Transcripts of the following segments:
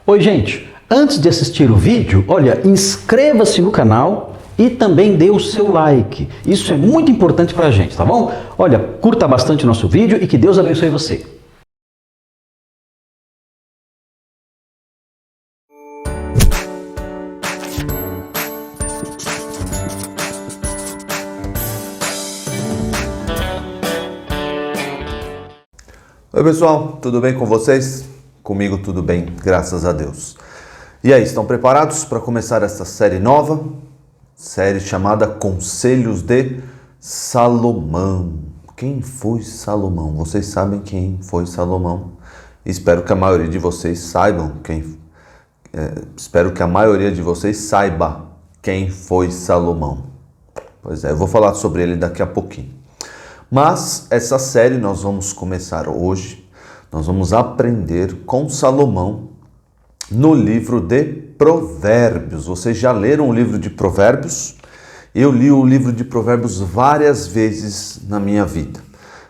Oi, gente! Antes de assistir o vídeo, olha, inscreva-se no canal e também dê o seu like. Isso é muito importante pra gente, tá bom? Olha, curta bastante o nosso vídeo e que Deus abençoe você. Oi pessoal, tudo bem com vocês? Comigo tudo bem, graças a Deus. E aí, estão preparados para começar essa série nova? Série chamada Conselhos de Salomão. Quem foi Salomão? Vocês sabem quem foi Salomão? Espero que a maioria de vocês saibam espero que a maioria de vocês saiba quem foi Salomão. Pois é, eu vou falar sobre ele daqui a pouquinho. Mas essa série nós vamos começar hoje, nós vamos aprender com Salomão no livro de Provérbios. Vocês já leram o livro de Provérbios? Eu li o livro de Provérbios várias vezes na minha vida.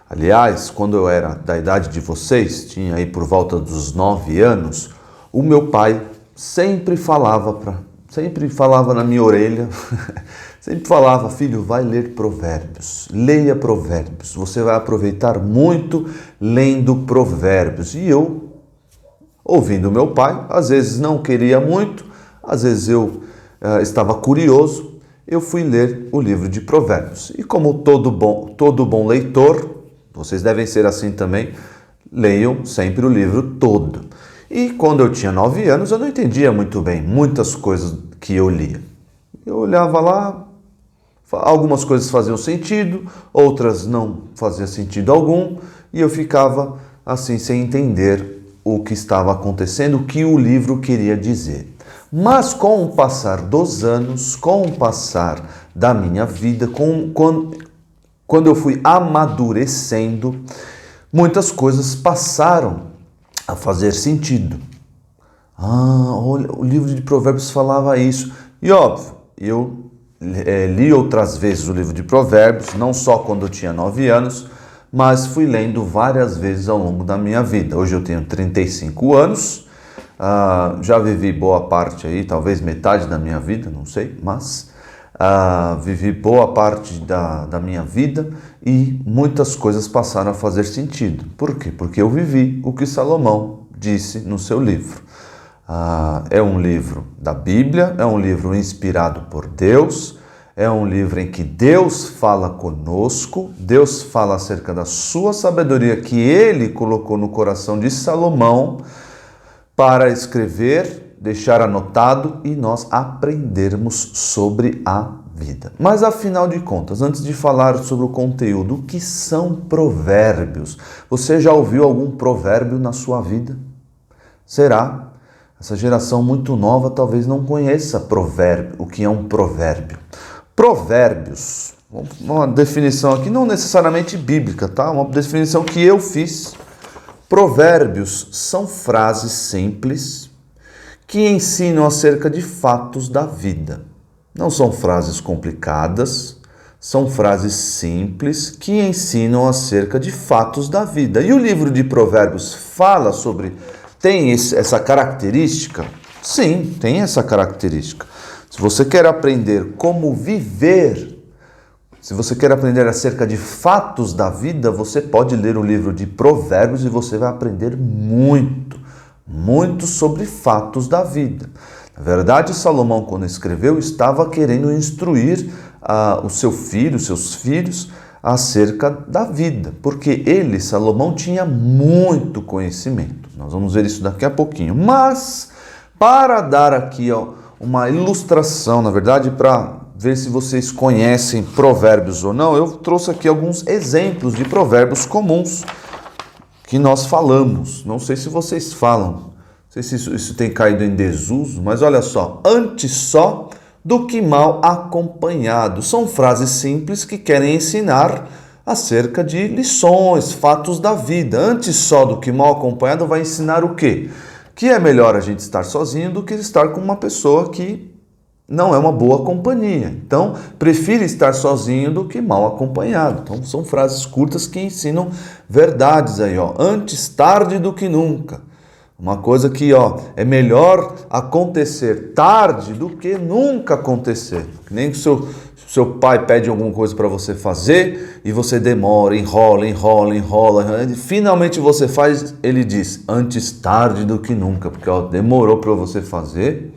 Aliás, quando eu era da idade de vocês, tinha aí por volta dos 9 anos, o meu pai sempre falava na minha orelha, sempre falava: filho, vai ler Provérbios, leia Provérbios, você vai aproveitar muito lendo Provérbios. E eu, ouvindo meu pai, às vezes não queria muito, às vezes eu estava curioso, eu fui ler o livro de Provérbios. E como todo bom leitor, vocês devem ser assim também, leiam sempre o livro todo. E quando eu tinha 9 anos, eu não entendia muito bem muitas coisas que eu lia. Eu olhava lá, algumas coisas faziam sentido, outras não faziam sentido algum, e eu ficava assim sem entender o que estava acontecendo, o que o livro queria dizer. Mas com o passar dos anos, com o passar da minha vida, quando eu fui amadurecendo, muitas coisas passaram a fazer sentido. Olha, o livro de Provérbios falava isso. E óbvio, eu li outras vezes o livro de Provérbios, não só quando eu tinha 9 anos, mas fui lendo várias vezes ao longo da minha vida. Hoje eu tenho 35 anos, já vivi boa parte aí, talvez metade da minha vida, não sei, mas vivi boa parte da minha vida e muitas coisas passaram a fazer sentido. Por quê? Porque eu vivi o que Salomão disse no seu livro. É um livro da Bíblia, é um livro inspirado por Deus, é um livro em que Deus fala conosco, Deus fala acerca da sua sabedoria que Ele colocou no coração de Salomão para escrever, deixar anotado e nós aprendermos sobre a vida. Mas afinal de contas, antes de falar sobre o conteúdo, o que são provérbios? Você já ouviu algum provérbio na sua vida? Será? Essa geração muito nova talvez não conheça provérbio, o que é um provérbio. Provérbios, uma definição aqui não necessariamente bíblica, tá? Uma definição que eu fiz. Provérbios são frases simples que ensinam acerca de fatos da vida. Não são frases complicadas, são frases simples que ensinam acerca de fatos da vida. E o livro de Provérbios tem essa característica? Sim, tem essa característica. Se você quer aprender como viver, se você quer aprender acerca de fatos da vida, você pode ler o livro de Provérbios e você vai aprender muito sobre fatos da vida. Na verdade, Salomão, quando escreveu, estava querendo instruir seus filhos, acerca da vida, porque Salomão, tinha muito conhecimento. Nós vamos ver isso daqui a pouquinho. Mas, para dar aqui uma ilustração, na verdade, para ver se vocês conhecem provérbios ou não, eu trouxe aqui alguns exemplos de provérbios comuns que nós falamos. Não sei se vocês falam, não sei se isso tem caído em desuso, mas olha só: antes só do que mal acompanhado. São frases simples que querem ensinar acerca de lições, fatos da vida. Antes só do que mal acompanhado vai ensinar o quê? Que é melhor a gente estar sozinho do que estar com uma pessoa que não é uma boa companhia. Então, prefiro estar sozinho do que mal acompanhado. Então, são frases curtas que ensinam verdades aí, ó. Antes tarde do que nunca. Uma coisa que, é melhor acontecer tarde do que nunca acontecer. Que nem que seu pai pede alguma coisa para você fazer e você demora, enrola, e finalmente você faz, ele diz, antes tarde do que nunca, porque demorou para você fazer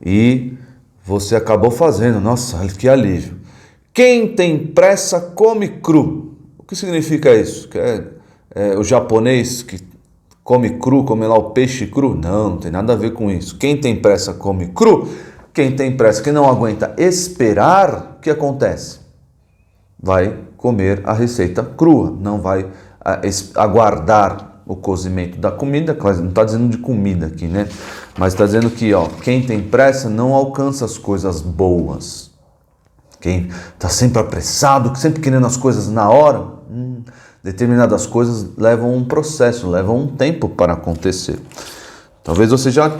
e você acabou fazendo. Nossa, que alívio. Quem tem pressa come cru. O que significa isso? Que é o japonês que come cru, come lá o peixe cru? Não tem nada a ver com isso. Quem tem pressa come cru. Quem tem pressa, quem não aguenta esperar, o que acontece? Vai comer a receita crua, não vai aguardar o cozimento da comida. Claro, não está dizendo de comida aqui, né? Mas está dizendo que quem tem pressa não alcança as coisas boas. Quem está sempre apressado, sempre querendo as coisas na hora, determinadas coisas levam um processo, levam um tempo para acontecer. Talvez você já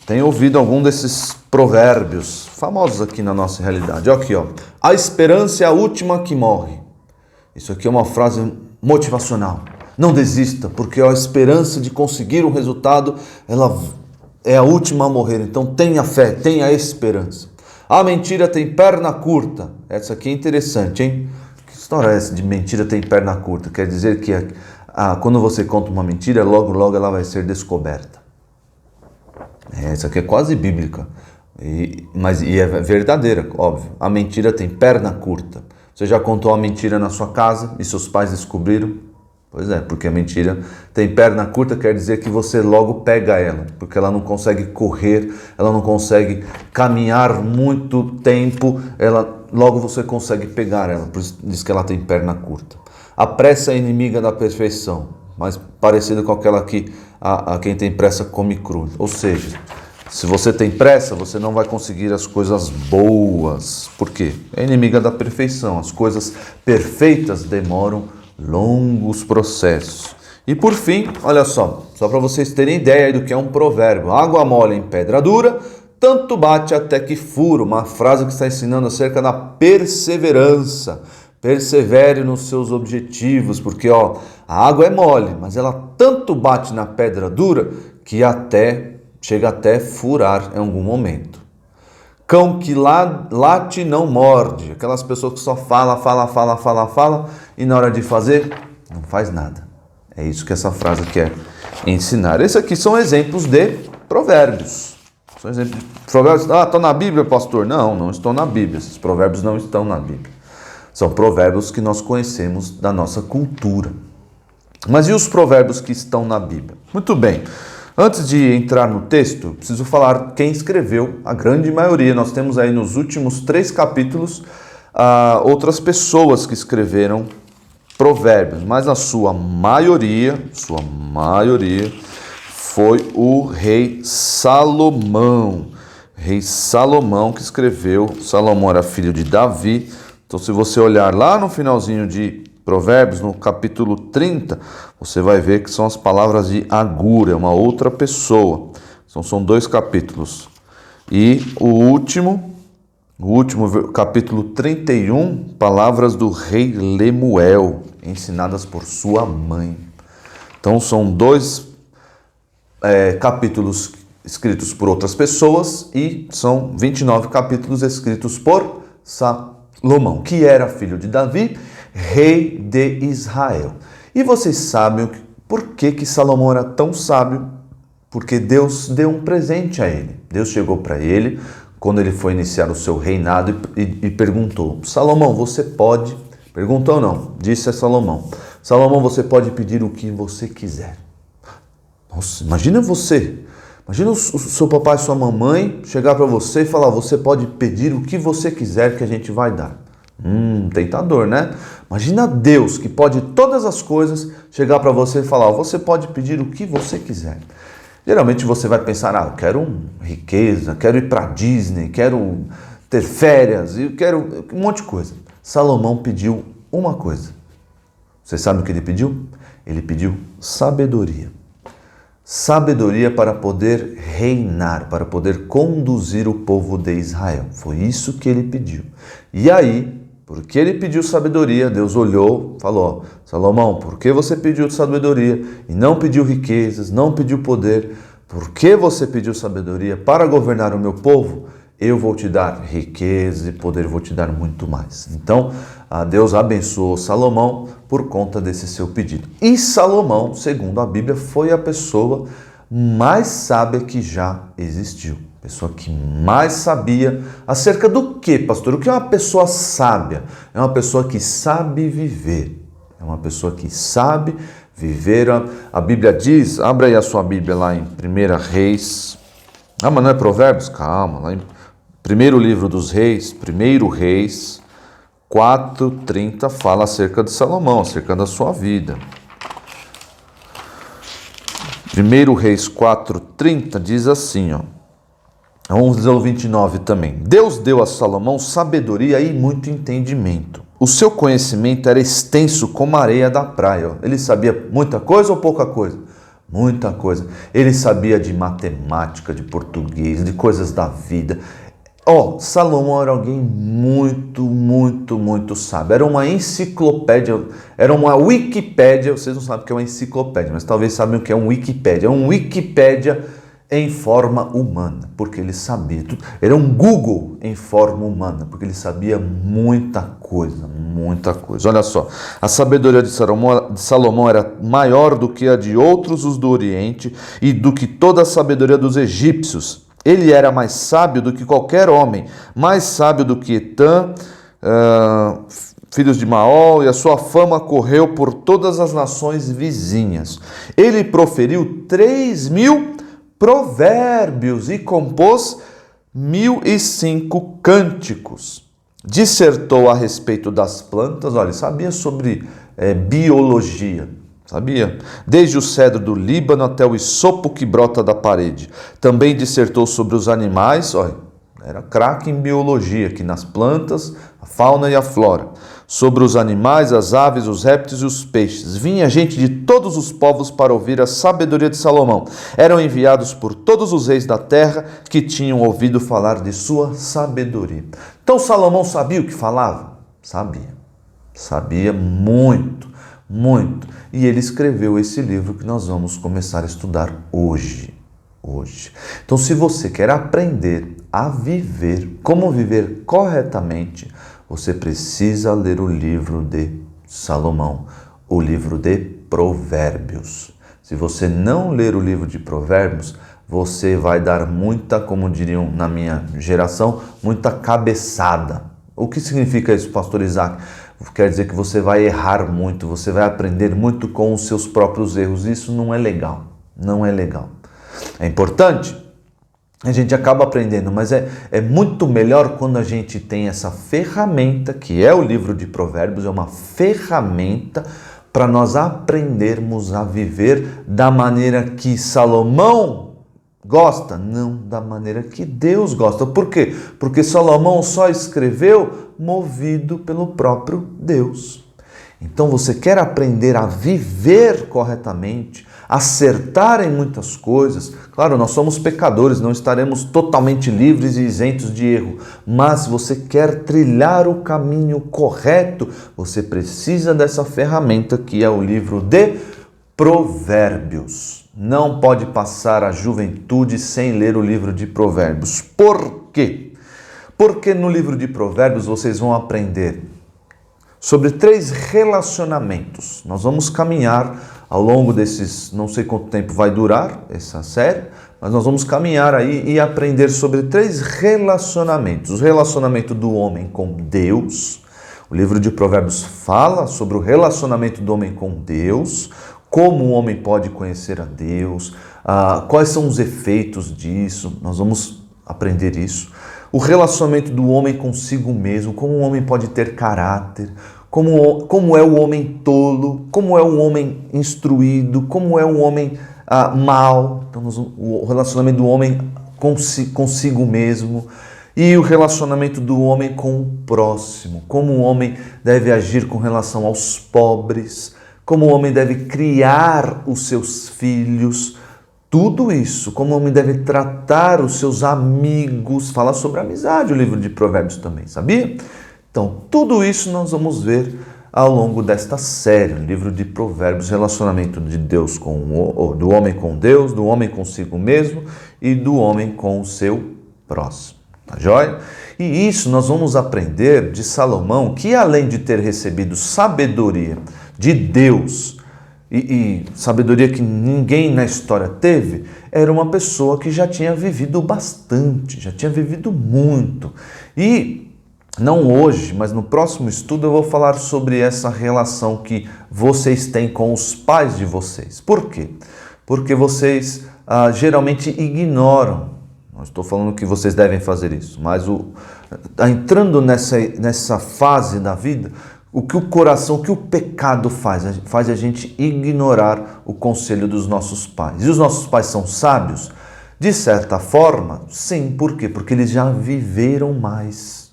tenha ouvido algum desses provérbios famosos aqui na nossa realidade. Olha aqui, a esperança é a última que morre. Isso aqui é uma frase motivacional. Não desista, porque a esperança de conseguir um resultado, ela é a última a morrer. Então tenha fé, tenha esperança. A mentira tem perna curta. Essa aqui é interessante, hein? Que história é essa de mentira tem perna curta? Quer dizer que quando você conta uma mentira, logo ela vai ser descoberta. Essa aqui é quase bíblica, mas é verdadeira, óbvio. A mentira tem perna curta. Você já contou uma mentira na sua casa e seus pais descobriram? Pois é, porque a mentira tem perna curta, quer dizer que você logo pega ela, porque ela não consegue correr, ela não consegue caminhar muito tempo, logo você consegue pegar ela, por isso diz que ela tem perna curta. A pressa é inimiga da perfeição, mas parecida com aquela que a quem tem pressa come cru. Ou seja, se você tem pressa, você não vai conseguir as coisas boas. Por quê? É inimiga da perfeição. As coisas perfeitas demoram longos processos. E por fim, olha só para vocês terem ideia do que é um provérbio. Água mole em pedra dura, tanto bate até que fura. Uma frase que está ensinando acerca da perseverança. Persevere nos seus objetivos, porque a água é mole, mas ela tanto bate na pedra dura que chega até furar em algum momento. Cão que late não morde, aquelas pessoas que só fala e na hora de fazer não faz nada. É isso que essa frase quer ensinar. Esses aqui são exemplos de provérbios. São exemplos de provérbios. Estão na Bíblia, pastor? Não estão na Bíblia. Esses provérbios não estão na Bíblia. São provérbios que nós conhecemos da nossa cultura. Mas e os provérbios que estão na Bíblia? Muito bem. Antes de entrar no texto, preciso falar quem escreveu, a grande maioria. Nós temos aí nos últimos 3 capítulos outras pessoas que escreveram provérbios, mas a sua maioria foi o rei Salomão. Rei Salomão que escreveu. Salomão era filho de Davi. Então, se você olhar lá no finalzinho de Provérbios, no capítulo 30, você vai ver que são as palavras de Agur, é uma outra pessoa. Então, são 2 capítulos. E o último, capítulo 31, palavras do rei Lemuel, ensinadas por sua mãe. Então, são 2 capítulos escritos por outras pessoas e são 29 capítulos escritos por Salomão, que era filho de Davi, rei de Israel. E vocês sabem por que Salomão era tão sábio? Porque Deus deu um presente a ele. Deus chegou para ele, quando ele foi iniciar o seu reinado, e perguntou: Salomão, você pode... Perguntou não, disse a Salomão: Salomão, você pode pedir o que você quiser. Nossa, imagina o seu papai e sua mamãe chegar para você e falar: você pode pedir o que você quiser que a gente vai dar. Tentador, né? Imagina Deus, que pode todas as coisas, chegar para você e falar: você pode pedir o que você quiser. Geralmente você vai pensar: eu quero riqueza, quero ir para Disney, quero ter férias, eu quero um monte de coisa. Salomão pediu uma coisa. Você sabe o que ele pediu? Ele pediu sabedoria. Sabedoria para poder reinar, para poder conduzir o povo de Israel. Foi isso que ele pediu. E aí, Porque ele pediu sabedoria, Deus olhou, falou: Salomão, por que você pediu sabedoria e não pediu riquezas, não pediu poder? Por que você pediu sabedoria para governar o meu povo? Eu vou te dar riqueza e poder, vou te dar muito mais. Então, Deus abençoou Salomão por conta desse seu pedido. E Salomão, segundo a Bíblia, foi a pessoa mais sábia que já existiu. Pessoa que mais sabia acerca do que, pastor? O que é uma pessoa sábia? É uma pessoa que sabe viver. É uma pessoa que sabe viver. A Bíblia diz, abra aí a sua Bíblia lá em 1 Reis. Ah, mas não é Provérbios? Calma, lá em primeiro livro dos Reis, 1 Reis 4:30 fala acerca de Salomão, acerca da sua vida. 1 Reis 4:30 diz assim, ó. Vamos dizer o 29 também. Deus deu a Salomão sabedoria e muito entendimento. O seu conhecimento era extenso como a areia da praia. Ele sabia muita coisa ou pouca coisa? Muita coisa. Ele sabia de matemática, de português, de coisas da vida. Salomão era alguém muito sábio. Era uma enciclopédia, era uma Wikipédia. Vocês não sabem o que é uma enciclopédia, mas talvez sabem o que é um Wikipédia. É um Wikipédia em forma humana, porque ele sabia tudo. Era um Google em forma humana, porque ele sabia muita coisa. Olha só, a sabedoria de Salomão era maior do que a de outros os do Oriente e do que toda a sabedoria dos egípcios. Ele era mais sábio do que qualquer homem, mais sábio do que Etã, filhos de Maol, e a sua fama correu por todas as nações vizinhas. Ele proferiu 3.000 provérbios e compôs 1.005 cânticos. Dissertou a respeito das plantas, olha, sabia sobre biologia, sabia? Desde o cedro do Líbano até o isopo que brota da parede. Também dissertou sobre os animais, olha, era craque em biologia, aqui nas plantas, a fauna e a flora. Sobre os animais, as aves, os répteis e os peixes. Vinha gente de todos os povos para ouvir a sabedoria de Salomão. Eram enviados por todos os reis da terra que tinham ouvido falar de sua sabedoria. Então Salomão sabia o que falava? Sabia muito. E ele escreveu esse livro que nós vamos começar a estudar hoje. Então, se você quer aprender a viver, como viver corretamente, você precisa ler o livro de Salomão, o livro de Provérbios. Se você não ler o livro de Provérbios, você vai dar muita, como diriam na minha geração, muita cabeçada. O que significa isso, pastor Isaac? Quer dizer que você vai errar muito, você vai aprender muito com os seus próprios erros. Isso não é legal, É importante, a gente acaba aprendendo, mas é muito melhor quando a gente tem essa ferramenta, que é o livro de Provérbios, é uma ferramenta para nós aprendermos a viver da maneira que Salomão gosta, não da maneira que Deus gosta. Por quê? Porque Salomão só escreveu movido pelo próprio Deus. Então você quer aprender a viver corretamente, acertar em muitas coisas. Claro, nós somos pecadores, não estaremos totalmente livres e isentos de erro. Mas se você quer trilhar o caminho correto, você precisa dessa ferramenta que é o livro de Provérbios. Não pode passar a juventude sem ler o livro de Provérbios. Por quê? Porque no livro de Provérbios vocês vão aprender sobre 3 relacionamentos. Nós vamos caminhar ao longo desses, não sei quanto tempo vai durar essa série, mas nós vamos caminhar aí e aprender sobre 3 relacionamentos. O relacionamento do homem com Deus. O livro de Provérbios fala sobre o relacionamento do homem com Deus, como o homem pode conhecer a Deus, quais são os efeitos disso. Nós vamos aprender isso. O relacionamento do homem consigo mesmo, como o homem pode ter caráter, como é o homem tolo, como é o homem instruído, como é o homem mau. Então, o relacionamento do homem consigo mesmo e o relacionamento do homem com o próximo, como o homem deve agir com relação aos pobres, como o homem deve criar os seus filhos. Tudo isso, como o homem deve tratar os seus amigos, fala sobre amizade o livro de Provérbios também, sabia? Então, tudo isso nós vamos ver ao longo desta série, o livro de Provérbios, relacionamento de Deus do homem com Deus, do homem consigo mesmo e do homem com o seu próximo. Tá joia? E isso nós vamos aprender de Salomão, que além de ter recebido sabedoria de Deus, e sabedoria que ninguém na história teve, era uma pessoa que já tinha vivido bastante, já tinha vivido muito. E não hoje, mas no próximo estudo eu vou falar sobre essa relação que vocês têm com os pais de vocês. Por quê? Porque vocês geralmente ignoram. Não estou falando que vocês devem fazer isso, mas entrando nessa fase da vida, o que o pecado faz a gente ignorar o conselho dos nossos pais. E os nossos pais são sábios? De certa forma, sim. Por quê? Porque eles já viveram mais.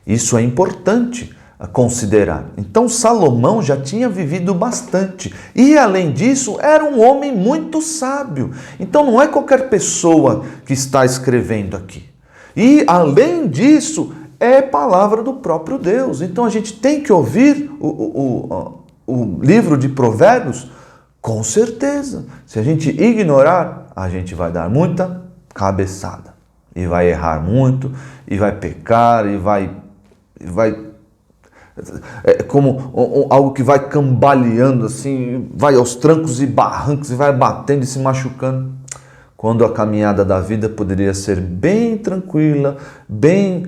Isso é importante a considerar. Então Salomão já tinha vivido bastante e, além disso, era um homem muito sábio. Então não é qualquer pessoa que está escrevendo aqui. E, além disso, é palavra do próprio Deus. Então a gente tem que ouvir o livro de Provérbios com certeza. Se a gente ignorar, a gente vai dar muita cabeçada. E vai errar muito, e vai pecar, e vai como algo que vai cambaleando assim, vai aos trancos e barrancos e vai batendo e se machucando, quando a caminhada da vida poderia ser bem tranquila, bem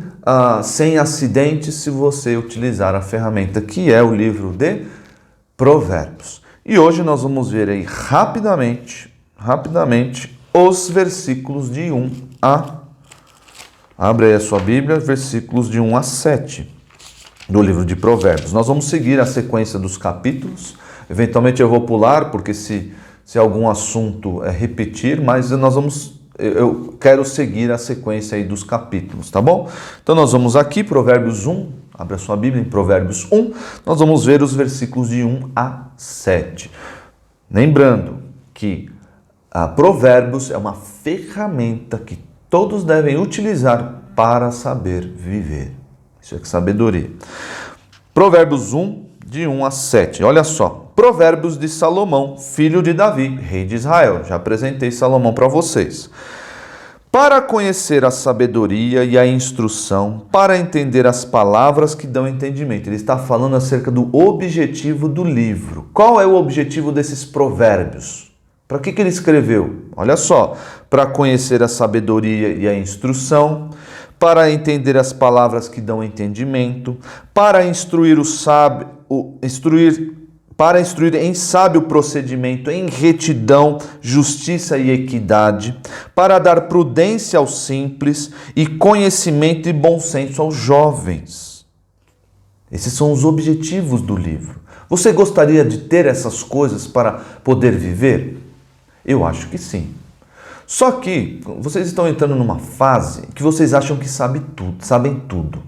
sem acidentes, se você utilizar a ferramenta que é o livro de Provérbios. E hoje nós vamos ver aí rapidamente os versículos de 1 a... Abre aí a sua Bíblia, versículos de 1 a 7 do livro de Provérbios. Nós vamos seguir a sequência dos capítulos. Eventualmente eu vou pular, porque se algum assunto repetir, mas eu quero seguir a sequência aí dos capítulos, tá bom? Então nós vamos aqui, Provérbios 1, abre a sua Bíblia em Provérbios 1, nós vamos ver os versículos de 1 a 7. Lembrando que Provérbios é uma ferramenta que todos devem utilizar para saber viver. Isso é que sabedoria. Provérbios 1, de 1 a 7. Olha só. Provérbios de Salomão, filho de Davi, rei de Israel. Já apresentei Salomão para vocês. Para conhecer a sabedoria e a instrução, para entender as palavras que dão entendimento. Ele está falando acerca do objetivo do livro. Qual é o objetivo desses provérbios? Para que ele escreveu? Olha só, para conhecer a sabedoria e a instrução, para entender as palavras que dão entendimento, para instruir em sábio procedimento, em retidão, justiça e equidade, para dar prudência aos simples e conhecimento e bom senso aos jovens. Esses são os objetivos do livro. Você gostaria de ter essas coisas para poder viver? Eu acho que sim. Só que vocês estão entrando numa fase que vocês acham que sabem tudo.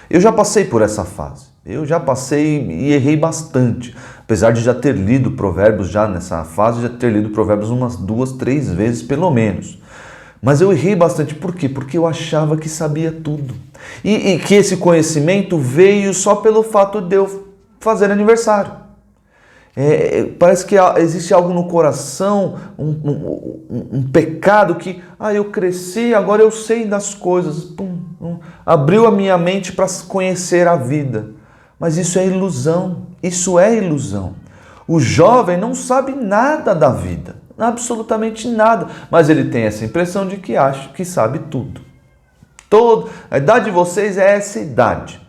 Eu já passei por essa fase. Eu já passei e errei bastante. Apesar de já ter lido Provérbios já nessa fase, já ter lido Provérbios umas 2, 3 vezes pelo menos. Mas eu errei bastante. Por quê? Porque eu achava que sabia tudo. E que esse conhecimento veio só pelo fato de eu fazer aniversário. Parece que existe algo no coração, um pecado que, eu cresci, agora eu sei das coisas. Abriu a minha mente para conhecer a vida. Mas isso é ilusão, O jovem não sabe nada da vida, absolutamente nada. Mas ele tem essa impressão de que acha que sabe tudo. A idade de vocês é essa idade.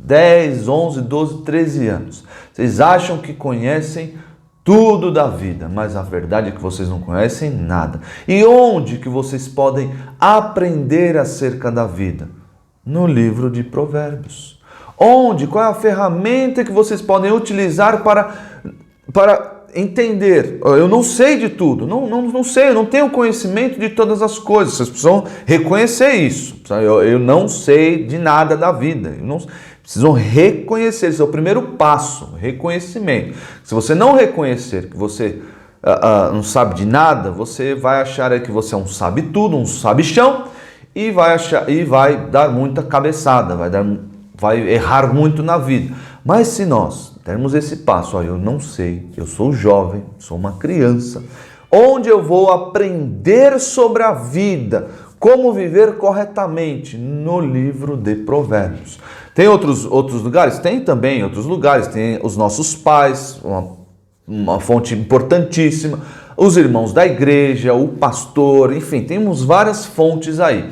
10, 11, 12, 13 anos. Vocês acham que conhecem tudo da vida, mas a verdade é que vocês não conhecem nada. E onde que vocês podem aprender acerca da vida? No livro de Provérbios. Qual é a ferramenta que vocês podem utilizar para entender? Eu não sei de tudo, não sei, eu não tenho conhecimento de todas as coisas. Vocês precisam reconhecer isso. Eu não sei de nada da vida. Precisam reconhecer, esse é o primeiro passo, reconhecimento. Se você não reconhecer que você não sabe de nada, você vai achar que você é um sabe-tudo, um sabichão, e vai dar muita cabeçada, vai dar vai errar muito na vida. Mas se nós dermos esse passo, olha, eu não sei, eu sou jovem, sou uma criança, onde eu vou aprender sobre a vida, como viver corretamente? No livro de Provérbios. Tem outros lugares? Tem também outros lugares, tem os nossos pais, uma fonte importantíssima, os irmãos da igreja, o pastor, enfim, temos várias fontes aí.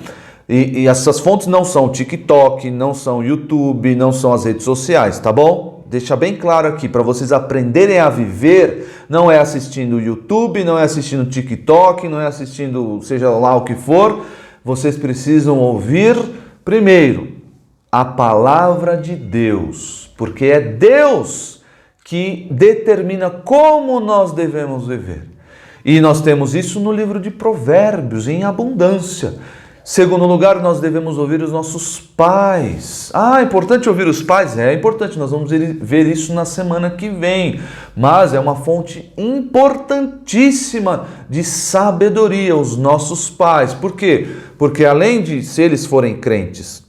E essas fontes não são o TikTok, não são o YouTube, não são as redes sociais, tá bom? Deixa bem claro aqui, para vocês aprenderem a viver, não é assistindo o YouTube, não é assistindo o TikTok, não é assistindo seja lá o que for, vocês precisam ouvir primeiro a palavra de Deus, porque é Deus que determina como nós devemos viver. E nós temos isso no livro de Provérbios, em abundância. Segundo lugar, nós devemos ouvir os nossos pais. É importante ouvir os pais? É importante, nós vamos ver isso na semana que vem. Mas é uma fonte importantíssima de sabedoria, os nossos pais. Por quê? Porque além de, se eles forem crentes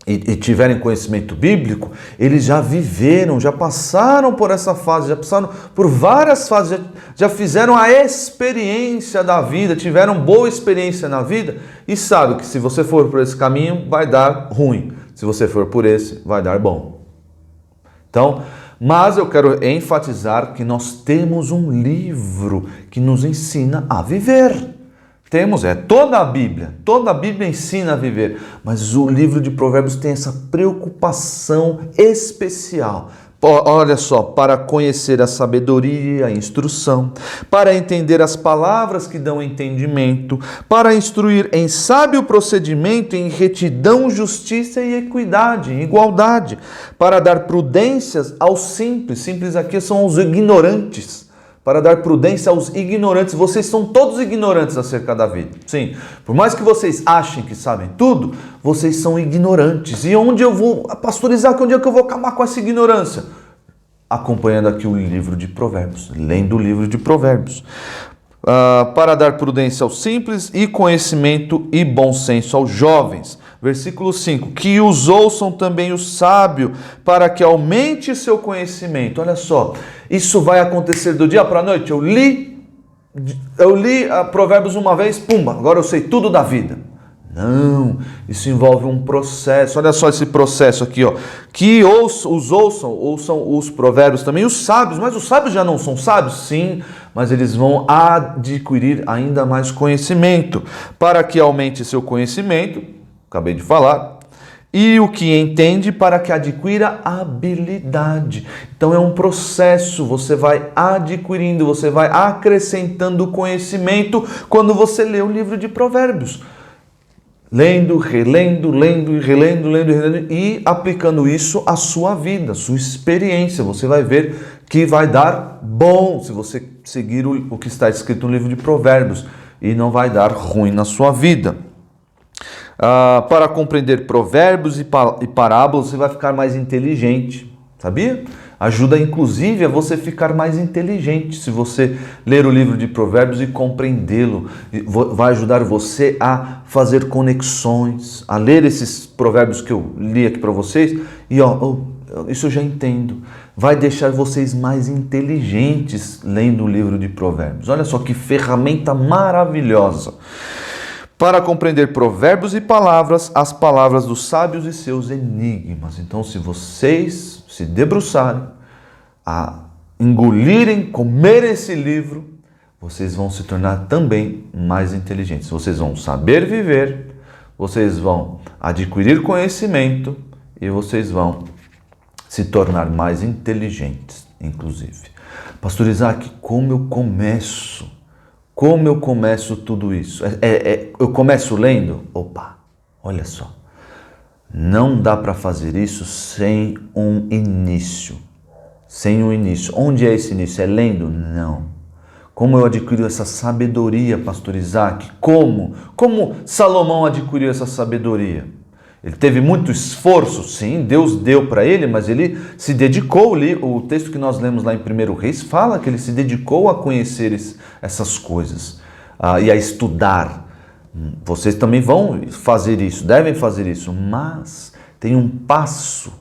e tiverem conhecimento bíblico, eles já viveram, já passaram por essa fase, já passaram por várias fases, já fizeram a experiência da vida, tiveram boa experiência na vida e sabem que se você for por esse caminho, vai dar ruim. Se você for por esse, vai dar bom. Então, mas eu quero enfatizar que nós temos um livro que nos ensina a viver. Temos, toda a Bíblia ensina a viver, mas o livro de Provérbios tem essa preocupação especial. Olha só, para conhecer a sabedoria, a instrução, para entender as palavras que dão entendimento, para instruir em sábio procedimento, em retidão, justiça e equidade, em igualdade, para dar prudências aos simples. Simples aqui são os ignorantes. Para dar prudência aos ignorantes. Vocês são todos ignorantes acerca da vida. Sim, por mais que vocês achem que sabem tudo, vocês são ignorantes. E onde eu vou pastorizar? Onde é que eu vou acabar com essa ignorância? Acompanhando aqui o livro de Provérbios, lendo o livro de Provérbios. Para dar prudência aos simples e conhecimento e bom senso aos jovens. Versículo 5, que os ouçam também o sábio, para que aumente seu conhecimento. Olha só, isso vai acontecer do dia para a noite. Eu li Provérbios uma vez, pumba, agora eu sei tudo da vida. Não, isso envolve um processo. Olha só esse processo aqui, ó. Que ouçam os provérbios também, os sábios. Mas os sábios já não são sábios? Sim, mas eles vão adquirir ainda mais conhecimento. Para que aumente seu conhecimento, acabei de falar, e o que entende para que adquira habilidade. Então é um processo, você vai adquirindo, você vai acrescentando conhecimento quando você lê o livro de Provérbios. Lendo, relendo e aplicando isso à sua vida, à sua experiência. Você vai ver que vai dar bom se você seguir o que está escrito no livro de Provérbios e não vai dar ruim na sua vida. Para compreender provérbios e parábolas, você vai ficar mais inteligente, sabia? Ajuda inclusive a você ficar mais inteligente. Se você ler o livro de Provérbios e compreendê-lo, vai ajudar você a fazer conexões, a ler esses provérbios que eu li aqui para vocês e isso eu já entendo. Vai deixar vocês mais inteligentes lendo o livro de Provérbios. Olha só que ferramenta maravilhosa. Para compreender provérbios e palavras, as palavras dos sábios e seus enigmas. Então, se vocês se debruçarem, a engolirem, comerem esse livro, vocês vão se tornar também mais inteligentes. Vocês vão saber viver, vocês vão adquirir conhecimento e vocês vão se tornar mais inteligentes, inclusive. Pastor Isaac, como eu começo? Como eu começo tudo isso? Eu começo lendo? Opa, olha só. Não dá para fazer isso sem um início. Sem um início. Onde é esse início? É lendo? Não. Como eu adquiro essa sabedoria, Pastor Isaac? Como? Como Salomão adquiriu essa sabedoria? Ele teve muito esforço, sim, Deus deu para ele, mas ele se dedicou. O texto que nós lemos lá em 1 Reis fala que ele se dedicou a conhecer essas coisas e a estudar. Vocês também vão fazer isso, devem fazer isso, mas tem um passo.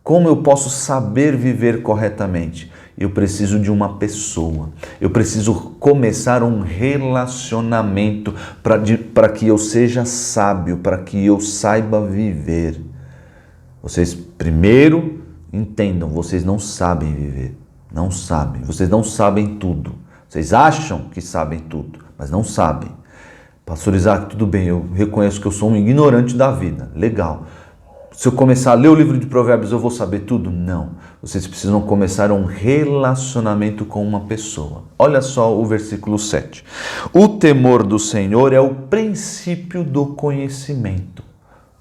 Como eu posso saber viver corretamente? Eu preciso de uma pessoa. Eu preciso começar um relacionamento para que eu seja sábio, para que eu saiba viver. Vocês primeiro entendam, vocês não sabem viver. Não sabem. Vocês não sabem tudo. Vocês acham que sabem tudo, mas não sabem. Pastor Isaac, tudo bem, eu reconheço que eu sou um ignorante da vida. Legal. Se eu começar a ler o livro de Provérbios, eu vou saber tudo? Não. Vocês precisam começar um relacionamento com uma pessoa. Olha só o versículo 7. O temor do Senhor é o princípio do conhecimento.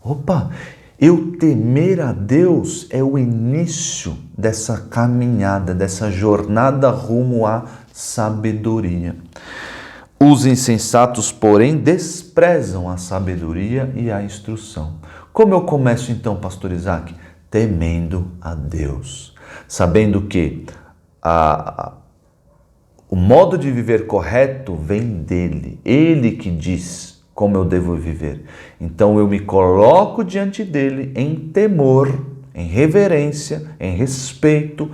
Opa! Eu temer a Deus é o início dessa caminhada, dessa jornada rumo à sabedoria. Os insensatos, porém, desprezam a sabedoria e a instrução. Como eu começo então, pastor Isaac? Temendo a Deus, sabendo que o modo de viver correto vem dele, ele que diz como eu devo viver. Então eu me coloco diante dele em temor, em reverência, em respeito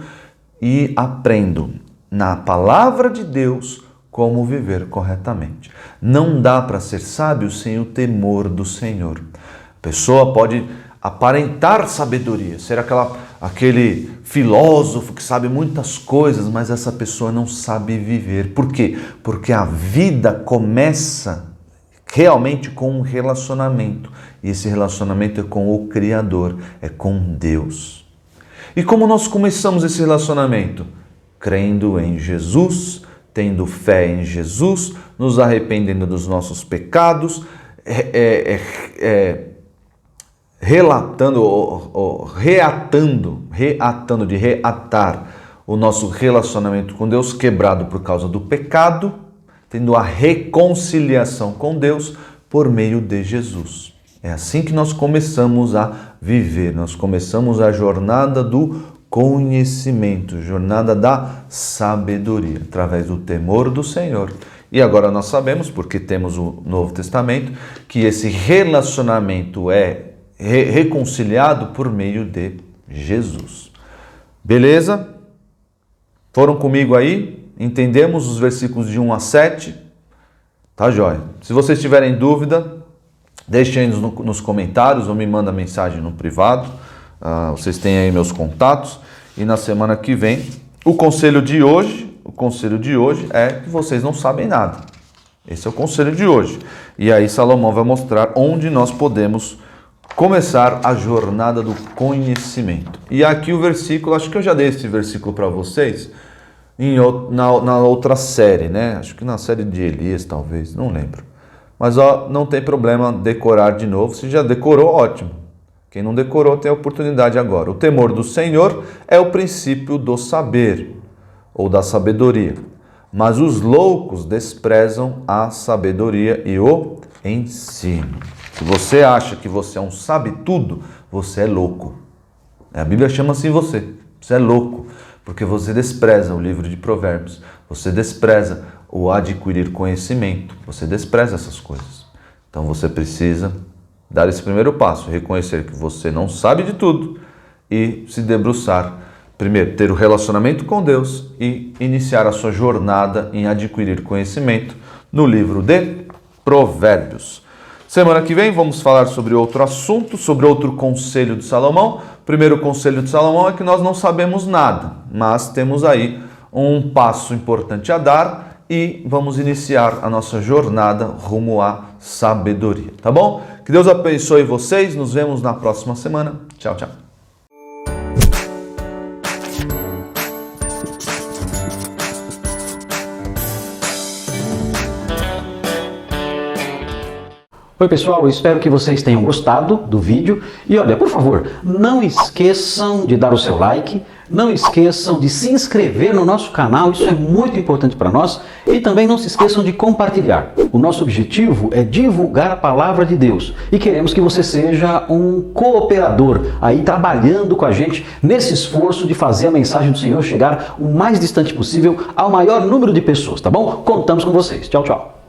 e aprendo na palavra de Deus como viver corretamente. Não dá para ser sábio sem o temor do Senhor. A pessoa pode aparentar sabedoria, ser aquele filósofo que sabe muitas coisas, mas essa pessoa não sabe viver. Por quê? Porque a vida começa realmente com um relacionamento. E esse relacionamento é com o Criador, é com Deus. E como nós começamos esse relacionamento? Crendo em Jesus, tendo fé em Jesus, nos arrependendo dos nossos pecados, reatando o nosso relacionamento com Deus quebrado por causa do pecado, tendo a reconciliação com Deus por meio de Jesus. É assim que nós começamos a viver, nós começamos a jornada do conhecimento, jornada da sabedoria, através do temor do Senhor. E agora nós sabemos, porque temos o Novo Testamento, que esse relacionamento é reconciliado por meio de Jesus. Beleza? Foram comigo aí? Entendemos os versículos de 1 a 7? Tá jóia. Se vocês tiverem dúvida, deixem aí nos comentários ou me mandem mensagem no privado. Vocês têm aí meus contatos. E na semana que vem, o conselho de hoje é que vocês não sabem nada. Esse é o conselho de hoje. E aí Salomão vai mostrar onde nós podemos começar a jornada do conhecimento. E aqui o versículo, acho que eu já dei esse versículo para vocês na outra série, né? Acho que na série de Elias, talvez, não lembro. Mas não tem problema decorar de novo. Se já decorou, ótimo. Quem não decorou tem a oportunidade agora. O temor do Senhor é o princípio do saber, ou da sabedoria. Mas os loucos desprezam a sabedoria e o ensino. Se você acha que você é um sabe-tudo, você é louco. A Bíblia chama assim você. Você é louco, porque você despreza o livro de Provérbios. Você despreza o adquirir conhecimento. Você despreza essas coisas. Então você precisa dar esse primeiro passo, reconhecer que você não sabe de tudo e se debruçar. Primeiro, ter o relacionamento com Deus e iniciar a sua jornada em adquirir conhecimento no livro de Provérbios. Semana que vem vamos falar sobre outro assunto, sobre outro conselho de Salomão. O primeiro conselho de Salomão é que nós não sabemos nada, mas temos aí um passo importante a dar e vamos iniciar a nossa jornada rumo à sabedoria, tá bom? Que Deus abençoe vocês, nos vemos na próxima semana. Tchau, tchau. Oi pessoal, eu espero que vocês tenham gostado do vídeo e olha, por favor, não esqueçam de dar o seu like, não esqueçam de se inscrever no nosso canal, isso é muito importante para nós, e também não se esqueçam de compartilhar. O nosso objetivo é divulgar a palavra de Deus e queremos que você seja um cooperador aí trabalhando com a gente nesse esforço de fazer a mensagem do Senhor chegar o mais distante possível ao maior número de pessoas, tá bom? Contamos com vocês. Tchau, tchau.